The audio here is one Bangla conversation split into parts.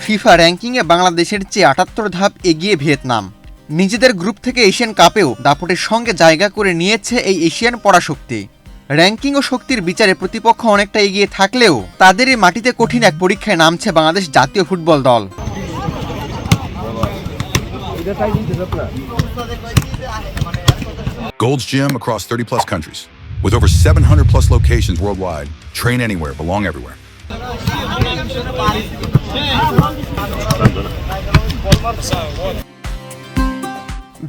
ফিফা র্যাঙ্কিংয়ে বাংলাদেশের চেয়ে ৭৮ ধাপ এগিয়ে ভিয়েতনাম। নিজেদের গ্রুপ থেকে এশিয়ান কাপেও দাপটের সঙ্গে জায়গা করে নিয়েছে এই এশিয়ান পরাশক্তি। র্যাঙ্কিং ও শক্তির বিচারে প্রতিপক্ষ অনেকটা এগিয়ে থাকলেও তাদের এই মাটিতে কঠিন এক পরীক্ষায় নামছে বাংলাদেশ জাতীয় ফুটবল দল। Gold's Gym across 30 plus countries. With over 700 plus locations worldwide. Train anywhere, belong everywhere.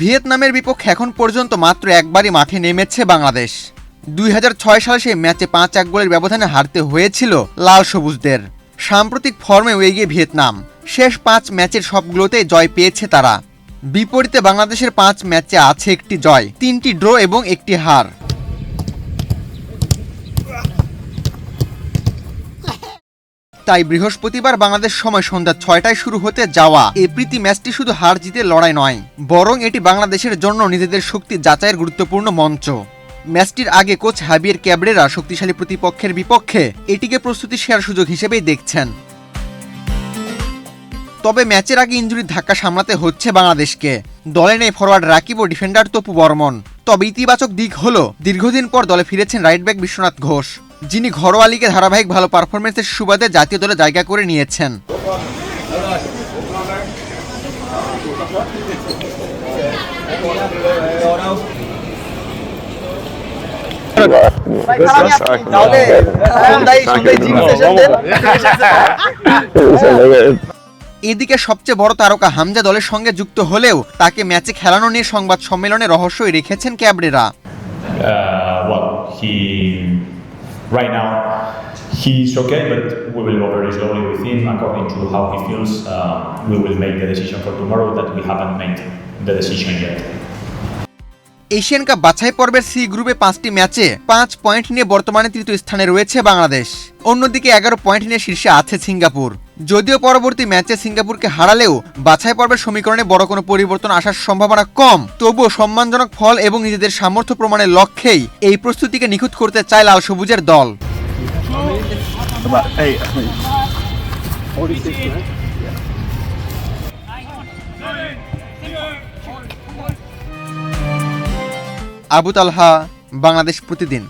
ভিয়েতনামের বিপক্ষে এখন পর্যন্ত মাত্র একবারই মাঠে নেমেছে বাংলাদেশ। ২০০৬ সালে সেই ম্যাচে ৫-১ গোলের ব্যবধানে হারতে হয়েছিল লাল সবুজদের। সাম্প্রতিক ফর্মেও এগিয়ে ভিয়েতনাম। শেষ ৫ ম্যাচের সবগুলোতেই জয় পেয়েছে তারা। বিপরীতে বাংলাদেশের ৫ ম্যাচে আছে একটি জয়, ৩টি ড্র এবং একটি হার। তাই বৃহস্পতিবার বাংলাদেশ সময় সন্ধ্যা ৬টায় শুরু হতে যাওয়া এই প্রীতি ম্যাচটি শুধু হার জিতের লড়াই নয়, বরং এটি বাংলাদেশের জন্য নিজেদের শক্তি যাচাইয়ের গুরুত্বপূর্ণ মঞ্চ। ম্যাচটির আগে কোচ হাবিয়ের ক্যাবরেরা শক্তিশালী প্রতিপক্ষের বিপক্ষে এটিকে প্রস্তুতি সেরার সুযোগ হিসেবেই দেখছেন। তবে ম্যাচের আগে ইনজুরির ধাক্কা সামলাতে হচ্ছে বাংলাদেশকে। দলে নেই ফরওয়ার্ড রাকিব ও ডিফেন্ডার তপু বর্মন। তবে ইতিবাচক দিক হলো দীর্ঘদিন পর দলে ফিরেছেন রাইট ব্যাক বিশ্বনাথ ঘোষ, যিনি ঘরোয়া লিগে ধারাবাহিক ভালো পারফরমেন্সের সুবাদে জাতীয় দলে জায়গা করে নিয়েছেন। এদিকে সবচেয়ে বড় তারকা হামজা দলের সঙ্গে যুক্ত হলেও তাকে ম্যাচে খেলানো নিয়ে সংবাদ সম্মেলনে রহস্যই রেখেছেন Cabrera. Right now, he's okay, but we will go very slowly with him according to how he feels. We will make the decision for tomorrow that we haven't made the decision yet. Asian cup বাছাই পর্বের সি গ্রুপে 5টি ম্যাচে 5 পয়েন্ট নিয়ে বর্তমানে তৃতীয় স্থানে রয়েছে বাংলাদেশ। অন্যদিকে 11 পয়েন্ট নিয়ে শীর্ষে আছে সিঙ্গাপুর। যদিও পরবর্তী ম্যাচে সিঙ্গাপুরকে হারালেও বাছাই পর্বের সমীকরণে বড় কোনো পরিবর্তন আসার সম্ভাবনা কম, তবুও সম্মানজনক ফল এবং নিজেদের সামর্থ্য প্রমাণের লক্ষ্যেই এই প্রস্তুতিকে নিখুঁত করতে চায় লাল সবুজের দল। আবু তালহা, বাংলাদেশ প্রতিদিন।